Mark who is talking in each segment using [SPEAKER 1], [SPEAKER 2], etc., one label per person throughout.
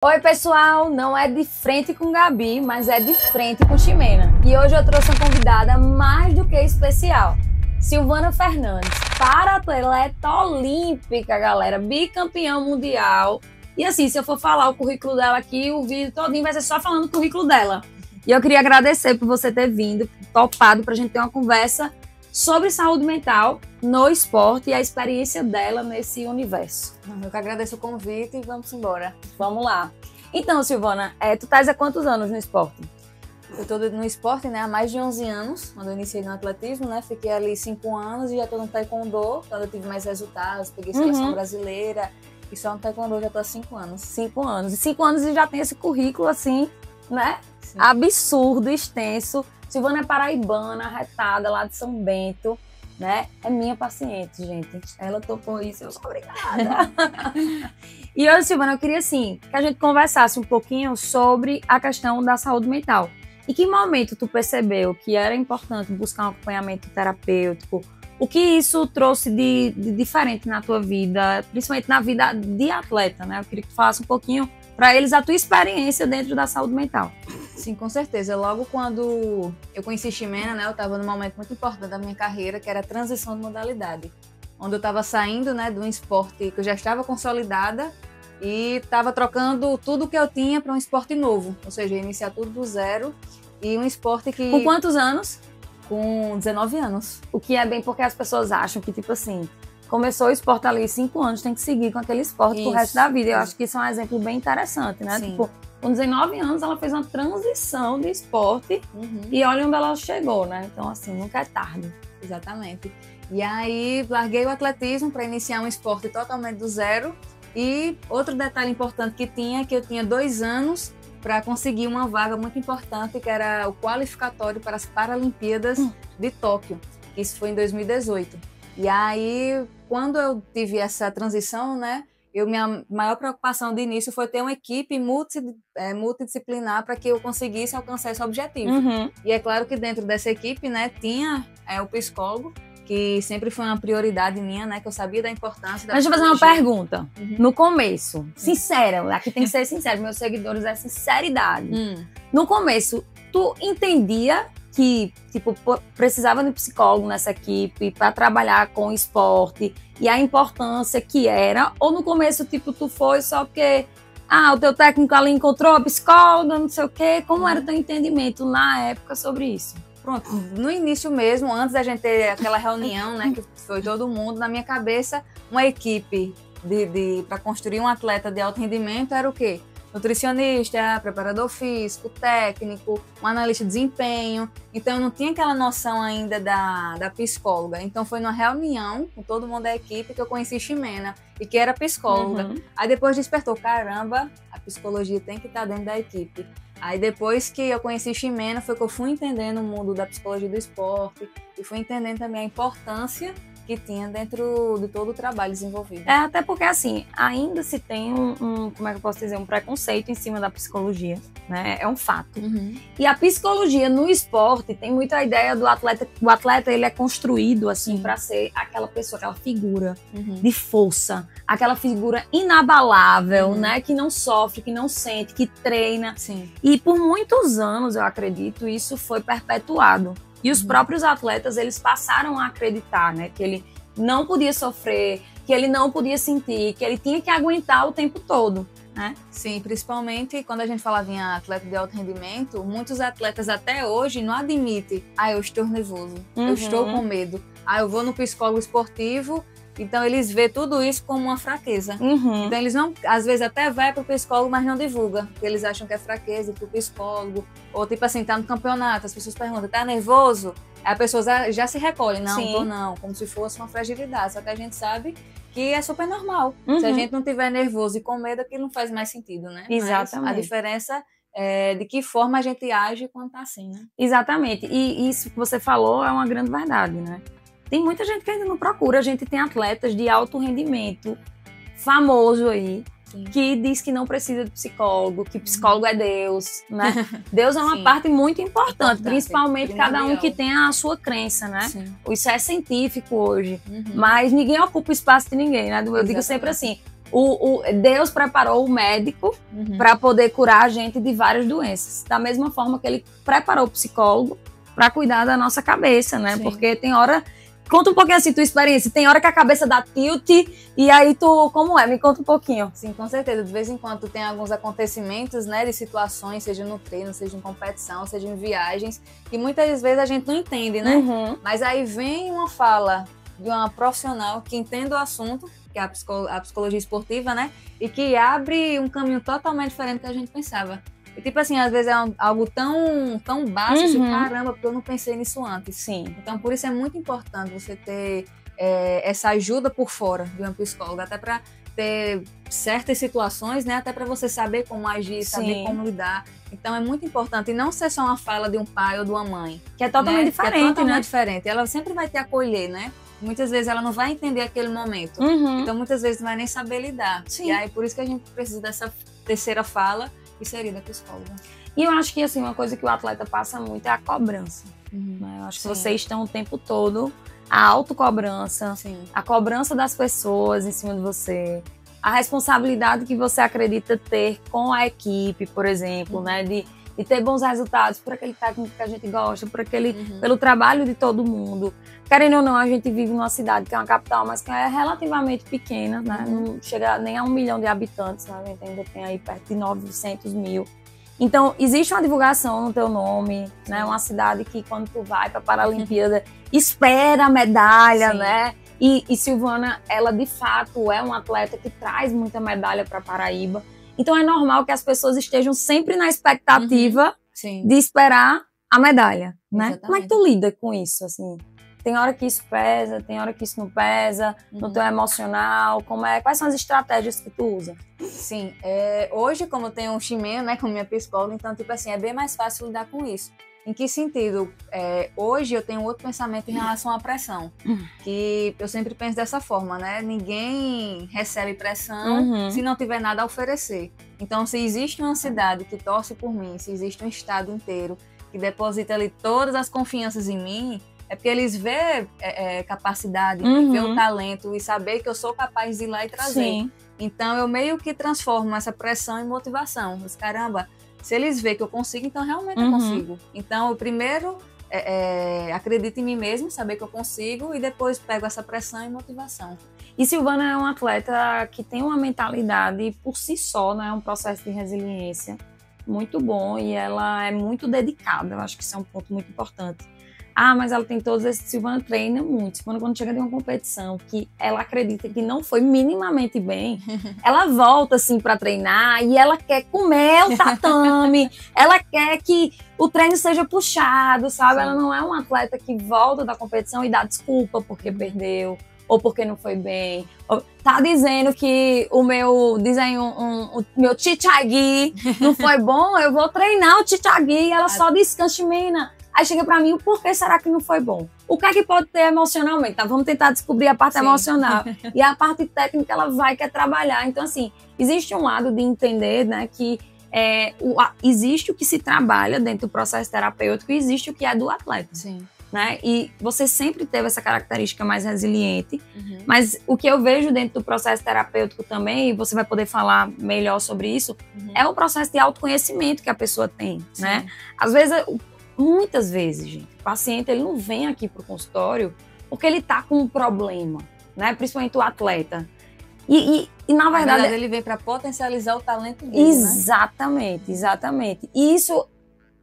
[SPEAKER 1] Oi, pessoal! Não é de frente com Gabi, mas é de frente com Ximena. E hoje eu trouxe uma convidada mais do que especial. Silvana Fernandes, para-atleta olímpica, galera, bicampeã mundial. E assim, se eu for falar o currículo dela aqui, o vídeo todinho vai ser só falando o currículo dela. E eu queria agradecer por você ter vindo, topado, pra gente ter uma conversa sobre saúde mental no esporte e a experiência dela nesse universo.
[SPEAKER 2] Eu que agradeço o convite e vamos embora.
[SPEAKER 1] Vamos lá. Então, Silvana, tu estás há quantos anos no esporte?
[SPEAKER 2] Eu estou no esporte, né, há mais de 11 anos, quando eu iniciei no atletismo, né, fiquei ali 5 anos e já estou no taekwondo, quando eu tive mais resultados, peguei seleção brasileira e só no taekwondo já estou há 5 anos.
[SPEAKER 1] 5 anos. E 5 anos e já tem esse currículo assim, né,
[SPEAKER 2] Sim.
[SPEAKER 1] absurdo, extenso. Silvana é paraibana, retada lá de São Bento, né? É minha paciente, gente. Ela topou isso, eu sou obrigada. E hoje, Silvana, eu queria, assim, que a gente conversasse um pouquinho sobre a questão da saúde mental. Em que momento tu percebeu que era importante buscar um acompanhamento terapêutico? O que isso trouxe de diferente na tua vida, principalmente na vida de atleta, né? Eu queria que tu falasse um pouquinho para eles a tua experiência dentro da saúde mental.
[SPEAKER 2] Sim, com certeza. Logo quando eu conheci Ximena, né, eu estava num momento muito importante da minha carreira, que era a transição de modalidade. Onde eu estava saindo, né, de um esporte que eu já estava consolidada e estava trocando tudo que eu tinha para um esporte novo. Ou seja, iniciar tudo do zero e um esporte que...
[SPEAKER 1] Com quantos anos?
[SPEAKER 2] Com 19 anos.
[SPEAKER 1] O que é bem porque as pessoas acham que, tipo assim, começou o esporte ali 5 anos, tem que seguir com aquele esporte pro resto da vida. Eu acho que isso é um exemplo bem interessante, né?
[SPEAKER 2] Sim.
[SPEAKER 1] Tipo, com 19 anos, ela fez uma transição de esporte e olha onde ela chegou, né? Então, assim, nunca é tarde.
[SPEAKER 2] Exatamente. E aí, larguei o atletismo para iniciar um esporte totalmente do zero. E outro detalhe importante que tinha, é que eu tinha 2 anos para conseguir uma vaga muito importante, que era o qualificatório para as Paralimpíadas de Tóquio. Isso foi em 2018. E aí, quando eu tive essa transição, né? Minha maior preocupação de início foi ter uma equipe multidisciplinar para que eu conseguisse alcançar esse objetivo. E é claro que dentro dessa equipe, né, tinha o psicólogo, que sempre foi uma prioridade minha, né, que eu sabia da importância da
[SPEAKER 1] Deixa eu fazer uma pergunta. No começo, sincera, aqui tem que ser sincero, meus seguidores, é sinceridade. No começo, tu entendia que, tipo, precisava de um psicólogo nessa equipe para trabalhar com esporte e a importância que era? Ou no começo, tipo, tu foi só porque o teu técnico ali encontrou a psicóloga, não sei o quê? Como era o teu entendimento na época sobre isso?
[SPEAKER 2] Pronto, no início mesmo, antes da gente ter aquela reunião, né, que foi todo mundo, na minha cabeça, uma equipe para construir um atleta de alto rendimento era o quê? Nutricionista, preparador físico, técnico, um analista de desempenho. Então, eu não tinha aquela noção ainda da psicóloga. Então, foi numa reunião com todo mundo da equipe que eu conheci Ximena, e que era psicóloga. Aí, depois despertou, caramba, a psicologia tem que estar dentro da equipe. Aí, depois que eu conheci Ximena, foi que eu fui entendendo o mundo da psicologia do esporte e fui entendendo também a importância que tinha dentro de todo o trabalho desenvolvido.
[SPEAKER 1] Até porque, assim, ainda se tem como é que eu posso dizer, um preconceito em cima da psicologia, né? É um fato. E a psicologia no esporte tem muito a ideia do atleta, o atleta ele é construído, assim, para ser aquela pessoa, aquela figura de força, aquela figura inabalável, né? Que não sofre, que não sente, que treina.
[SPEAKER 2] Sim.
[SPEAKER 1] E por muitos anos, eu acredito, isso foi perpetuado. E os próprios atletas, eles passaram a acreditar, né? Que ele não podia sofrer, que ele não podia sentir, que ele tinha que aguentar o tempo todo, né?
[SPEAKER 2] Sim, principalmente quando a gente falava em atleta de alto rendimento, muitos atletas até hoje não admitem, eu estou nervoso, eu estou com medo, eu vou no psicólogo esportivo. Então, eles veem tudo isso como uma fraqueza. Então, eles não, às vezes até vai pro psicólogo, mas não divulga. Porque eles acham que é fraqueza pro psicólogo. Ou tipo assim, tá no campeonato, as pessoas perguntam, tá nervoso? Aí a pessoa já se recolhe. Não, tô não. Como se fosse uma fragilidade. Só que a gente sabe que é super normal. Se a gente não tiver nervoso e com medo, aquilo não faz mais sentido, né?
[SPEAKER 1] Exatamente.
[SPEAKER 2] Mas a diferença é de que forma a gente age quando tá assim, né?
[SPEAKER 1] Exatamente. E isso que você falou é uma grande verdade, né? Tem muita gente que ainda não procura. A gente tem atletas de alto rendimento, famoso aí, que diz que não precisa de psicólogo, que psicólogo é Deus, né? Deus é uma parte muito importante, principalmente cada um que tem a sua crença, né? Isso é científico hoje, mas ninguém ocupa o espaço de ninguém, né? Eu digo sempre assim, Deus preparou o médico para poder curar a gente de várias doenças. Da mesma forma que ele preparou o psicólogo para cuidar da nossa cabeça, né? Sim. Porque tem hora... Conta um pouquinho assim, tua experiência. Tem hora que a cabeça dá tilt e aí tu... Como é? Me conta um pouquinho.
[SPEAKER 2] Sim, com certeza. De vez em quando tem alguns acontecimentos, né? De situações, seja no treino, seja em competição, seja em viagens, que muitas vezes a gente não entende, né? Mas aí vem uma fala de uma profissional que entende o assunto, que é a psicologia esportiva, né? E que abre um caminho totalmente diferente do que a gente pensava. E tipo assim, às vezes é algo tão básico, assim, caramba, porque eu não pensei nisso antes.
[SPEAKER 1] Sim.
[SPEAKER 2] Então, por isso é muito importante você ter essa ajuda por fora de uma psicóloga, até para ter certas situações, né? Até para você saber como agir, saber como lidar. Então, é muito importante. E não ser só uma fala de um pai ou de uma mãe.
[SPEAKER 1] Que é totalmente diferente, né? É totalmente
[SPEAKER 2] diferente. Ela sempre vai te acolher, né? Muitas vezes ela não vai entender aquele momento. Então, muitas vezes não vai nem saber lidar.
[SPEAKER 1] Sim.
[SPEAKER 2] E aí, por isso que a gente precisa dessa terceira fala, que seria da psicóloga.
[SPEAKER 1] E eu acho que, assim, uma coisa que o atleta passa muito é a cobrança. Né? Eu acho que vocês estão o tempo todo, a autocobrança, a cobrança das pessoas em cima de você, a responsabilidade que você acredita ter com a equipe, por exemplo, né? De ter bons resultados por aquele técnico que a gente gosta, pelo trabalho de todo mundo. Querendo ou não, a gente vive numa cidade que é uma capital, mas que é relativamente pequena, né? Não chega nem a 1 milhão de habitantes, né? A gente ainda tem aí perto de 900 mil. Então, existe uma divulgação no teu nome, né? Uma cidade que, quando tu vai para a Paralimpíada, espera a medalha, né? E Silvana, ela de fato é uma atleta que traz muita medalha para Paraíba. Então, é normal que as pessoas estejam sempre na expectativa de esperar a medalha, né?
[SPEAKER 2] Exatamente.
[SPEAKER 1] Como é que tu lida com isso, assim? Tem hora que isso pesa, tem hora que isso não pesa, no teu emocional, quais são as estratégias que tu usa?
[SPEAKER 2] Sim, hoje, como eu tenho um Ximena, né, como minha psicóloga, então, tipo assim, é bem mais fácil lidar com isso. Em que sentido? Hoje eu tenho outro pensamento em relação à pressão, que eu sempre penso dessa forma, né? Ninguém recebe pressão se não tiver nada a oferecer. Então, se existe uma cidade que torce por mim, se existe um estado inteiro que deposita ali todas as confianças em mim, é porque eles vê capacidade, vê o talento e saber que eu sou capaz de ir lá e trazer.
[SPEAKER 1] Sim.
[SPEAKER 2] Então, eu meio que transformo essa pressão em motivação. Mas, caramba, se eles verem que eu consigo, então realmente eu consigo. Então, eu primeiro acredito em mim mesmo, saber que eu consigo, e depois pego essa pressão e motivação.
[SPEAKER 1] E Silvana é uma atleta que tem uma mentalidade por si só, né? Um processo de resiliência muito bom, e ela é muito dedicada. Eu acho que isso é um ponto muito importante. Ah, mas ela tem todos esses... Silvana treina muito. Silvana, quando chega de uma competição que ela acredita que não foi minimamente bem, ela volta, assim, pra treinar e ela quer comer o tatame, ela quer que o treino seja puxado, sabe? Sim. Ela não é uma atleta que volta da competição e dá desculpa porque perdeu ou porque não foi bem. Ou tá dizendo que o meu desenho, o meu chichagui não foi bom, eu vou treinar o chichagui e ela só descansa, mina. Aí chega pra mim, por que será que não foi bom? O que é que pode ter emocionalmente? Tá? Vamos tentar descobrir a parte emocional. E a parte técnica, ela quer trabalhar. Então, assim, existe um lado de entender, né, que existe o que se trabalha dentro do processo terapêutico e existe o que é do atleta.
[SPEAKER 2] Sim.
[SPEAKER 1] Né? E você sempre teve essa característica mais resiliente, mas o que eu vejo dentro do processo terapêutico também, e você vai poder falar melhor sobre isso, é o processo de autoconhecimento que a pessoa tem, né? Às vezes, muitas vezes, gente, o paciente ele não vem aqui pro consultório porque ele tá com um problema, né? Principalmente o atleta. E na verdade
[SPEAKER 2] ele vem para potencializar o talento dele,
[SPEAKER 1] exatamente, né? Exatamente. E isso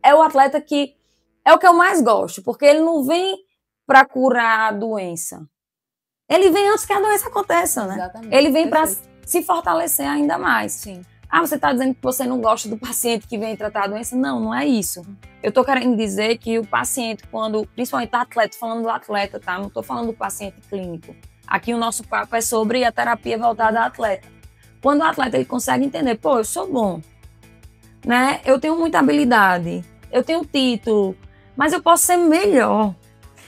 [SPEAKER 1] é o atleta que é o que eu mais gosto, porque ele não vem para curar a doença. Ele vem antes que a doença aconteça, né?
[SPEAKER 2] Exatamente.
[SPEAKER 1] Ele vem para se fortalecer ainda mais.
[SPEAKER 2] Sim.
[SPEAKER 1] Ah, você está dizendo que você não gosta do paciente que vem tratar a doença? Não, não é isso. Eu estou querendo dizer que o paciente, principalmente o atleta, falando do atleta, tá? Não estou falando do paciente clínico. Aqui o nosso papo é sobre a terapia voltada ao atleta. Quando o atleta ele consegue entender, pô, eu sou bom, né? Eu tenho muita habilidade, eu tenho título, mas eu posso ser melhor.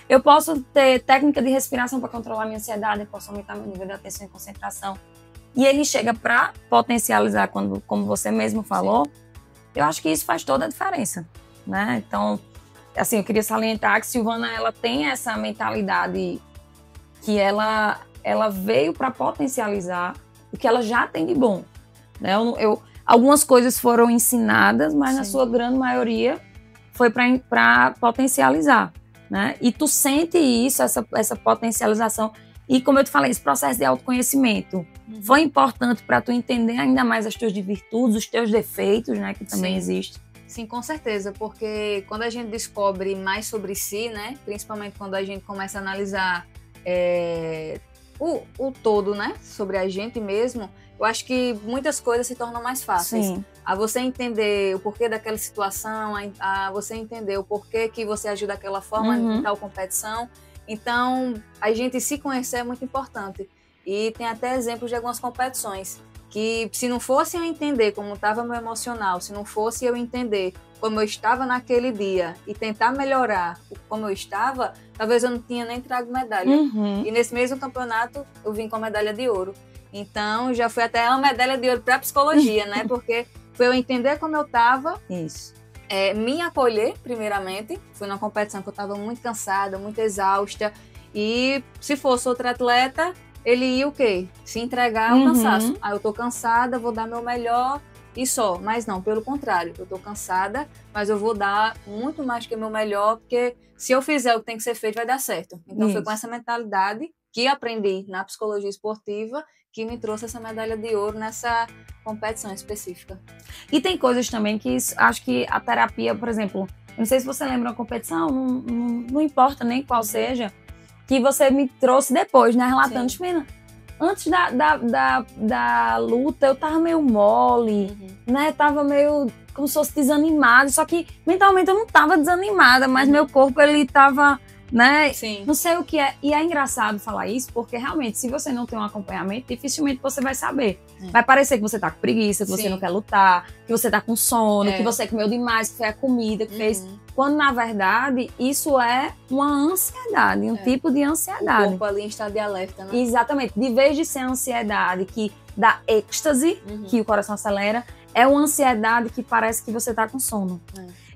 [SPEAKER 1] Eu posso ter técnica de respiração para controlar minha ansiedade, eu posso aumentar meu nível de atenção e concentração. E ele chega para potencializar, como você mesmo falou. Sim. Eu acho que isso faz toda a diferença, né? Então, assim, eu queria salientar que Silvana, ela tem essa mentalidade que ela veio para potencializar o que ela já tem de bom, né? Algumas coisas foram ensinadas, mas na sua grande maioria foi para potencializar, né? E tu sente isso, essa potencialização. E como eu te falei, esse processo de autoconhecimento foi importante para tu entender ainda mais as tuas virtudes, os teus defeitos, né? Que também existem.
[SPEAKER 2] Sim, com certeza, porque quando a gente descobre mais sobre si, né? Principalmente quando a gente começa a analisar o todo, né? Sobre a gente mesmo, eu acho que muitas coisas se tornam mais fáceis.
[SPEAKER 1] Sim.
[SPEAKER 2] A você entender o porquê daquela situação, a você entender o porquê que você agiu daquela forma em tal competição. Então, a gente se conhecer é muito importante. E tem até exemplos de algumas competições que, se não fosse eu entender como estava meu emocional, se não fosse eu entender como eu estava naquele dia e tentar melhorar como eu estava, talvez eu não tinha nem trago medalha. E nesse mesmo campeonato, eu vim com a medalha de ouro. Então, já foi até uma medalha de ouro para a psicologia, né? Porque foi eu entender como eu estava.
[SPEAKER 1] Isso.
[SPEAKER 2] Me acolher, primeiramente. Fui numa competição que eu estava muito cansada, muito exausta. E se fosse outro atleta, ele ia o quê? Se entregar ao cansaço. Eu tô cansada, vou dar meu melhor e só. Mas não, pelo contrário. Eu tô cansada, mas eu vou dar muito mais que o meu melhor, porque se eu fizer o que tem que ser feito, vai dar certo. Então foi com essa mentalidade que aprendi na psicologia esportiva que me trouxe essa medalha de ouro nessa competição específica.
[SPEAKER 1] E tem coisas também que acho que a terapia, por exemplo, não sei se você lembra uma competição, não importa nem qual seja, que você me trouxe depois, né? Relatando, Ximena, antes da luta eu tava meio mole, né? Tava meio como se fosse desanimada, só que mentalmente eu não tava desanimada, mas meu corpo ele tava, né?
[SPEAKER 2] Sim.
[SPEAKER 1] Não sei o que é. E é engraçado falar isso, porque realmente, se você não tem um acompanhamento, dificilmente você vai saber. Vai parecer que você tá com preguiça, que você não quer lutar, que você tá com sono, que você comeu demais, que foi a comida que fez. Quando, na verdade, isso é uma ansiedade, um tipo de ansiedade.
[SPEAKER 2] O corpo ali em estado de alerta, né?
[SPEAKER 1] Exatamente. De vez de ser ansiedade que dá êxtase, que o coração acelera, é uma ansiedade que parece que você tá com sono.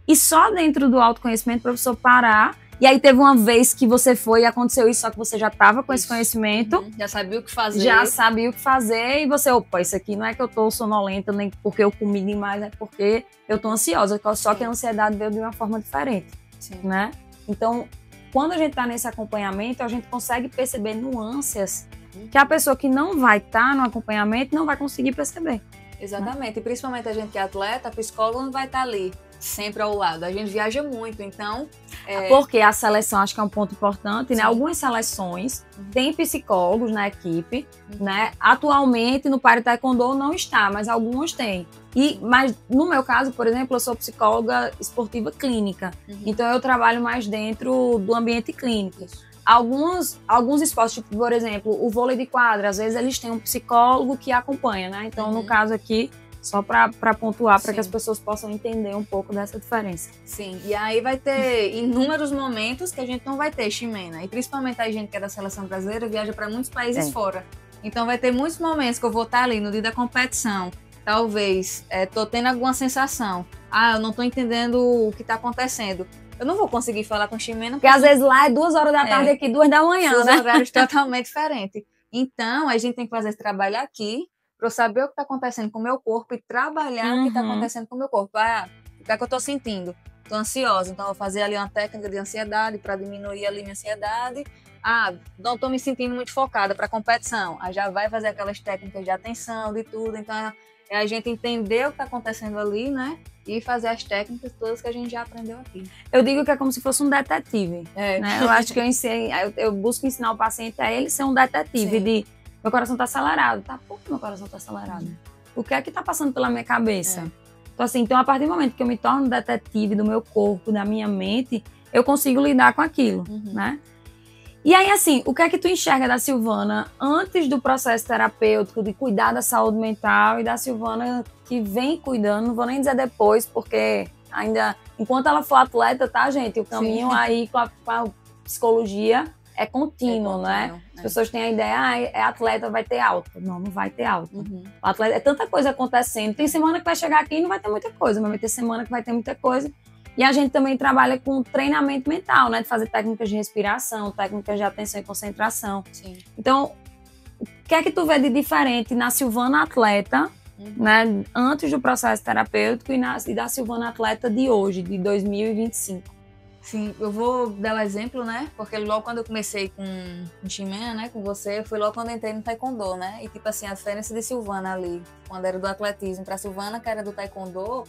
[SPEAKER 1] E só dentro do autoconhecimento, o professor parar. E aí teve uma vez que você foi e aconteceu isso, só que você já estava com esse conhecimento.
[SPEAKER 2] Já sabia o que fazer.
[SPEAKER 1] Já sabia o que fazer e você, opa, isso aqui não é que eu tô sonolenta, nem porque eu comi demais, é porque eu tô ansiosa. Só que a ansiedade veio de uma forma diferente, né? Então, quando a gente tá nesse acompanhamento, a gente consegue perceber nuances que a pessoa que não vai estar no acompanhamento não vai conseguir perceber.
[SPEAKER 2] Exatamente. E principalmente a gente que é atleta, a psicóloga não vai estar ali sempre ao lado. A gente viaja muito, então...
[SPEAKER 1] Porque a seleção, acho que é um ponto importante, né? Algumas seleções têm psicólogos na equipe, né? Atualmente, no Party Taekwondo não está, mas algumas têm. Mas no meu caso, por exemplo, eu sou psicóloga esportiva clínica. Então, eu trabalho mais dentro do ambiente clínico. Alguns esportes, tipo, por exemplo, o vôlei de quadra, às vezes eles têm um psicólogo que acompanha, né? Então, no caso aqui, só para pontuar, para que as pessoas possam entender um pouco dessa diferença.
[SPEAKER 2] Sim, e aí vai ter inúmeros momentos que a gente não vai ter, Ximena. E principalmente a gente que é da seleção brasileira viaja para muitos países fora. Então vai ter muitos momentos que eu vou estar ali no dia da competição. Talvez tô tendo alguma sensação. Eu não tô entendendo o que tá acontecendo. Eu não vou conseguir falar com Ximena.
[SPEAKER 1] Porque às vezes lá é 2 horas da tarde, aqui 2 da manhã,
[SPEAKER 2] Os
[SPEAKER 1] né?
[SPEAKER 2] horários totalmente diferentes. Então, a gente tem que fazer esse trabalho aqui para eu saber o que está acontecendo com o meu corpo e trabalhar o que está acontecendo com o meu corpo. O que é que eu estou sentindo? Estou ansiosa, então eu vou fazer ali uma técnica de ansiedade para diminuir ali minha ansiedade. Não estou me sentindo muito focada para a competição. Já vai fazer aquelas técnicas de atenção, de tudo. Então, é a gente entender o que está acontecendo ali, né? E fazer as técnicas todas que a gente já aprendeu aqui.
[SPEAKER 1] Eu digo que é como se fosse um detetive. Né? Eu acho que eu busco ensinar o paciente a ele ser um detetive. De meu coração tá acelerado. Por que meu coração tá acelerado? O que é que tá passando pela minha cabeça? Então, a partir do momento que eu me torno detetive do meu corpo, da minha mente, eu consigo lidar com aquilo, né? E aí, assim, o que é que tu enxerga da Silvana antes do processo terapêutico de cuidar da saúde mental e da Silvana que vem cuidando? Não vou nem dizer depois, porque ainda, enquanto ela for atleta, tá, gente? O caminho aí com a psicologia é contínuo, né? As pessoas têm a ideia, é atleta, vai ter alta. Não vai ter alta. O atleta, é tanta coisa acontecendo. Tem semana que vai chegar aqui e não vai ter muita coisa, mas vai ter semana que vai ter muita coisa. E a gente também trabalha com treinamento mental, né? De fazer técnicas de respiração, técnicas de atenção e concentração. Então, que é que tu vê de diferente na Silvana atleta, né, antes do processo terapêutico e da Silvana atleta de hoje, de 2025?
[SPEAKER 2] Sim, eu vou dar um exemplo, né? Porque logo quando eu comecei com o Ximena, né, com você, foi logo quando eu entrei no Taekwondo, né? E tipo assim, a diferença de Silvana ali, quando era do atletismo, pra Silvana, que era do Taekwondo,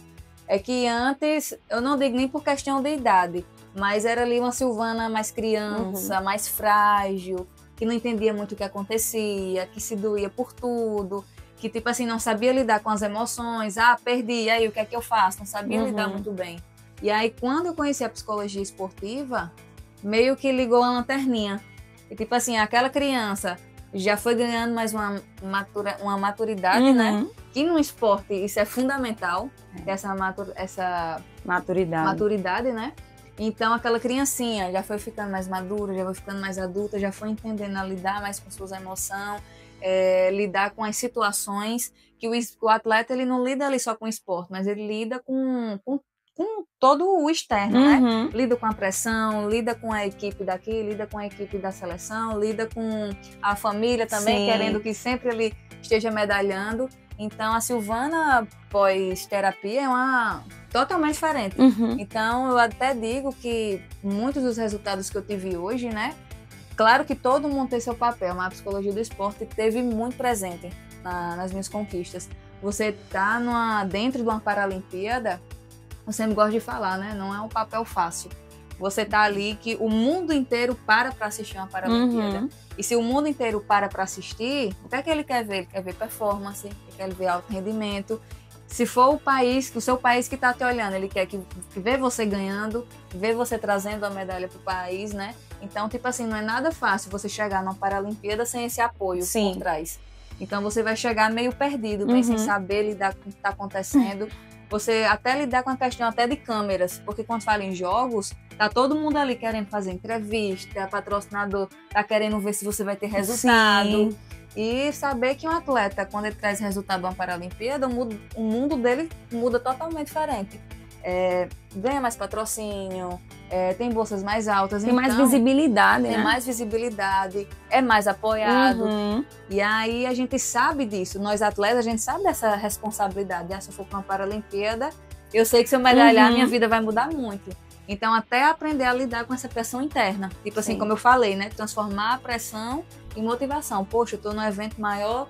[SPEAKER 2] é que antes, eu não digo nem por questão de idade, mas era ali uma Silvana mais criança, mais frágil, que não entendia muito o que acontecia, que se doía por tudo, que tipo assim, não sabia lidar com as emoções, perdi, e aí o que é que eu faço? Não sabia lidar muito bem. E aí, quando eu conheci a psicologia esportiva, meio que ligou a lanterninha. E tipo assim, aquela criança já foi ganhando mais uma maturidade, né? Que no esporte isso é fundamental, essa maturidade, né? Então, aquela criancinha já foi ficando mais madura, já foi ficando mais adulta, já foi entendendo a lidar mais com suas emoções, lidar com as situações que o atleta ele não lida ali só com o esporte, mas ele lida com todo o externo, né? Lida com a pressão, lida com a equipe daqui, lida com a equipe da seleção, lida com a família também, querendo que sempre ele esteja medalhando. Então, a Silvana pós-terapia é totalmente diferente. Então, eu até digo que muitos dos resultados que eu tive hoje, né? Claro que todo mundo tem seu papel, mas a psicologia do esporte teve muito presente nas minhas conquistas. Você tá dentro de uma Paralimpíada, eu sempre gosto de falar, né? Não é um papel fácil. Você tá ali que o mundo inteiro para assistir uma Paralimpíada. E se o mundo inteiro para assistir, o que é que ele quer ver? Ele quer ver performance, ele quer ver alto rendimento. Se for o seu país que tá te olhando, ele quer que vê você ganhando, vê você trazendo a medalha pro país, né? Então, tipo assim, não é nada fácil você chegar numa Paralimpíada sem esse apoio por trás. Então, você vai chegar meio perdido, bem sem saber lidar com o que tá acontecendo. Você até lidar com a questão até de câmeras, porque quando fala em jogos, tá todo mundo ali querendo fazer entrevista, patrocinador tá querendo ver se você vai ter resultado. E saber que um atleta, quando ele traz resultado de uma Paralimpíada, o mundo dele muda totalmente diferente. Ganha mais patrocínio, tem bolsas mais altas.
[SPEAKER 1] Tem mais visibilidade, né?
[SPEAKER 2] Tem mais visibilidade, é mais apoiado. E aí a gente sabe disso. Nós atletas, a gente sabe dessa responsabilidade. Se eu for para uma Paralimpíada, eu sei que se eu medalhar, minha vida vai mudar muito. Então, até aprender a lidar com essa pressão interna. Tipo assim, como eu falei, né? Transformar a pressão em motivação. Poxa, eu tô no evento o maior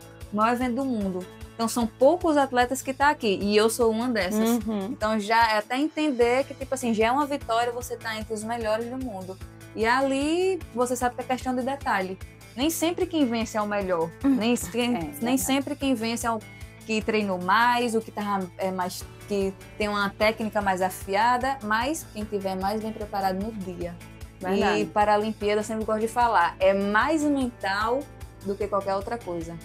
[SPEAKER 2] evento do mundo. Então, são poucos atletas que estão aqui. E eu sou uma dessas. Então, já é até entender que, tipo assim, já é uma vitória você estar entre os melhores do mundo. E ali, você sabe que é questão de detalhe. Nem sempre quem vence é o melhor. Nem sempre quem vence é o que treinou mais, o que que tem uma técnica mais afiada, mas quem tiver mais bem preparado no dia. Verdade. E para a Olimpíada, eu sempre gosto de falar, é mais mental do que qualquer outra coisa.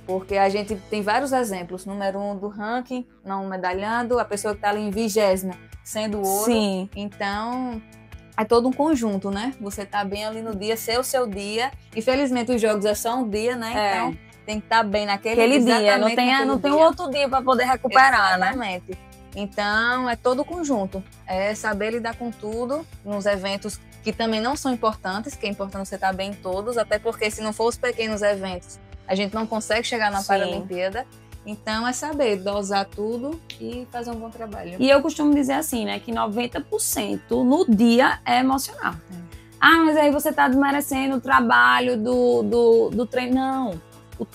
[SPEAKER 2] Porque a gente tem vários exemplos. Número 1 do ranking, não medalhando, a pessoa que está ali em 20ª, sendo ouro.
[SPEAKER 1] Sim.
[SPEAKER 2] Então, é todo um conjunto, né? Você tá bem ali no dia, ser o seu dia. Infelizmente, os jogos é só um dia, né? Então, tem que estar bem naquele
[SPEAKER 1] dia. Não tem outro dia para poder recuperar,
[SPEAKER 2] exatamente, né? Então, é todo o conjunto. É saber lidar com tudo nos eventos que também não são importantes, que é importante você estar bem em todos, até porque se não for os pequenos eventos, a gente não consegue chegar na Paralimpíada. Então, é saber dosar tudo e fazer um bom trabalho.
[SPEAKER 1] E eu costumo dizer assim, né, que 90% no dia é emocional. Mas aí você tá desmerecendo o trabalho do treino. Não.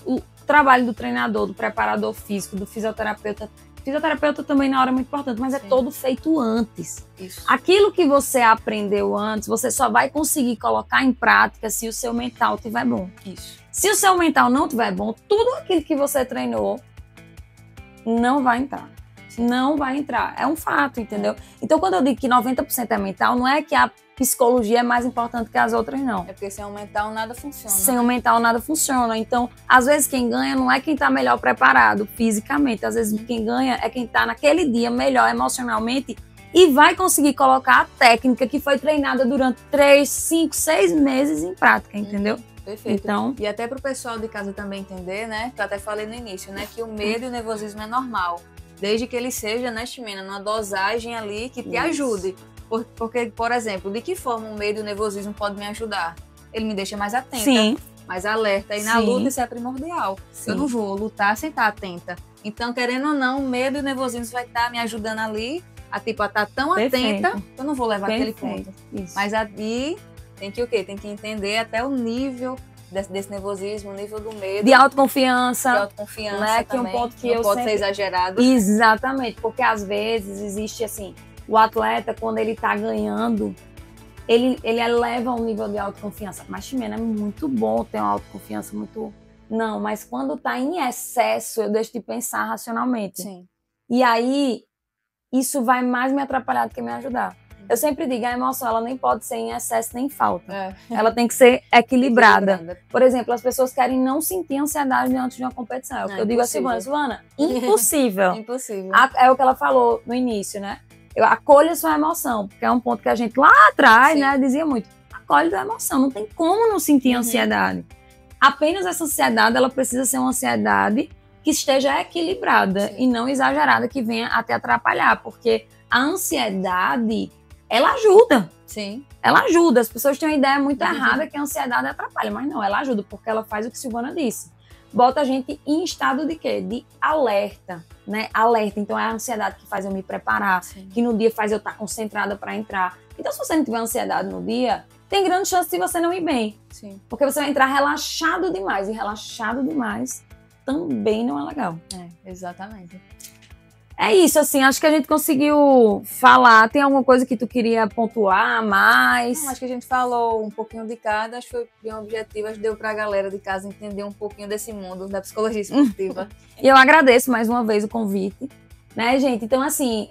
[SPEAKER 1] O trabalho do treinador, do preparador físico, do fisioterapeuta. Fisioterapeuta também na hora é muito importante, mas é todo feito antes.
[SPEAKER 2] Isso.
[SPEAKER 1] Aquilo que você aprendeu antes, você só vai conseguir colocar em prática se o seu mental estiver bom.
[SPEAKER 2] Isso.
[SPEAKER 1] Se o seu mental não estiver bom, tudo aquilo que você treinou não vai entrar. Não vai entrar. É um fato, entendeu? Então, quando eu digo que 90% é mental, não é que a psicologia é mais importante que as outras, não.
[SPEAKER 2] É porque sem o mental nada funciona.
[SPEAKER 1] Sem o mental nada funciona. Então, às vezes quem ganha não é quem tá melhor preparado fisicamente. Às vezes quem ganha é quem tá naquele dia melhor emocionalmente e vai conseguir colocar a técnica que foi treinada durante 3, 5, 6 meses em prática, entendeu?
[SPEAKER 2] Perfeito.
[SPEAKER 1] Então,
[SPEAKER 2] e até pro pessoal de casa também entender, né? Que eu até falei no início, né? Que o medo e o nervosismo é normal. Desde que ele seja, né, Ximena, numa dosagem ali que te ajude. Porque, por exemplo, de que forma o medo e o nervosismo podem me ajudar? Ele me deixa mais atenta.
[SPEAKER 1] Sim.
[SPEAKER 2] mais alerta. E na
[SPEAKER 1] Sim.
[SPEAKER 2] luta isso é primordial.
[SPEAKER 1] Sim.
[SPEAKER 2] Eu não vou lutar sem estar atenta. Então, querendo ou não, o medo e o nervosismo vai estar me ajudando ali a estar tão
[SPEAKER 1] Perfeito.
[SPEAKER 2] atenta que eu não vou levar aquele
[SPEAKER 1] Perfeito.
[SPEAKER 2] ponto.
[SPEAKER 1] Isso.
[SPEAKER 2] Mas aí tem que o quê? Tem que entender até o nível desse nervosismo, o nível do medo.
[SPEAKER 1] De autoconfiança.
[SPEAKER 2] De autoconfiança,
[SPEAKER 1] né? Que é um
[SPEAKER 2] também.
[SPEAKER 1] ponto que
[SPEAKER 2] não
[SPEAKER 1] eu
[SPEAKER 2] pode
[SPEAKER 1] sempre...
[SPEAKER 2] ser exagerado.
[SPEAKER 1] Exatamente, porque às vezes existe assim, o atleta, quando ele tá ganhando, ele eleva o nível de autoconfiança. Mas, Ximena, é muito bom ter uma autoconfiança muito... Não, mas quando tá em excesso, eu deixo de pensar racionalmente.
[SPEAKER 2] Sim.
[SPEAKER 1] E aí, isso vai mais me atrapalhar do que me ajudar. Eu sempre digo, a emoção, ela nem pode ser em excesso nem em falta.
[SPEAKER 2] É.
[SPEAKER 1] Ela tem que ser equilibrada. Por exemplo, as pessoas querem não sentir ansiedade diante de uma competição. É o que eu digo assim, Silvana, impossível.
[SPEAKER 2] Impossível.
[SPEAKER 1] É o que ela falou no início, né? Acolha sua emoção, porque é um ponto que a gente lá atrás,
[SPEAKER 2] Sim.
[SPEAKER 1] né, dizia muito. Acolhe sua emoção, não tem como não sentir ansiedade. Apenas essa ansiedade, ela precisa ser uma ansiedade que esteja equilibrada.
[SPEAKER 2] Sim.
[SPEAKER 1] E não exagerada, que venha até atrapalhar, porque a ansiedade, ela ajuda.
[SPEAKER 2] Sim.
[SPEAKER 1] Ela ajuda. As pessoas têm uma ideia muito errada que a ansiedade atrapalha, mas não, ela ajuda, porque ela faz o que Silvana disse. Bota a gente em estado de quê? De alerta, né? Alerta. Então é a ansiedade que faz eu me preparar,
[SPEAKER 2] Sim.
[SPEAKER 1] que no dia faz eu estar concentrada para entrar. Então, se você não tiver ansiedade no dia, tem grande chance de você não ir bem.
[SPEAKER 2] Sim.
[SPEAKER 1] Porque você vai entrar relaxado demais. E relaxado demais também não é legal.
[SPEAKER 2] É, exatamente.
[SPEAKER 1] É isso, assim, acho que a gente conseguiu falar. Tem alguma coisa que tu queria pontuar mais?
[SPEAKER 2] Não, acho que a gente falou um pouquinho de cada, acho que foi bem objetivo, acho que deu pra galera de casa entender um pouquinho desse mundo da psicologia esportiva.
[SPEAKER 1] E eu agradeço mais uma vez o convite, né, gente? Então, assim,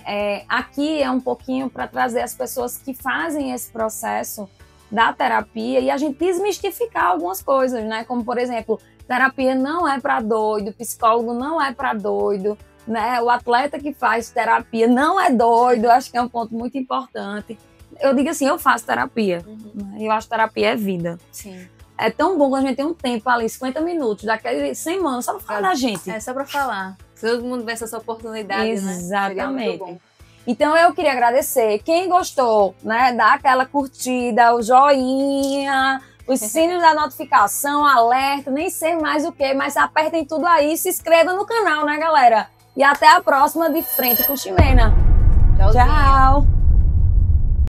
[SPEAKER 1] aqui é um pouquinho para trazer as pessoas que fazem esse processo da terapia e a gente desmistificar algumas coisas, né? Como, por exemplo, terapia não é para doido, psicólogo não é para doido, né? O atleta que faz terapia não é doido, acho que é um ponto muito importante. Eu digo assim, eu faço terapia, né? Eu acho que terapia é vida.
[SPEAKER 2] Sim.
[SPEAKER 1] É tão bom quando a gente tem um tempo ali, 50 minutos, daquele semana, só pra falar da gente.
[SPEAKER 2] É só pra falar. Se todo mundo tivesse essa oportunidade,
[SPEAKER 1] Exatamente.
[SPEAKER 2] né? Seria muito bom.
[SPEAKER 1] Então eu queria agradecer. Quem gostou, né? Dá aquela curtida, o joinha, os sinos da notificação, alerta, nem sei mais o que, mas apertem tudo aí e se inscreva no canal, né, galera? E até a próxima de Frente com Ximena.
[SPEAKER 2] Tchauzinho.
[SPEAKER 1] Tchau!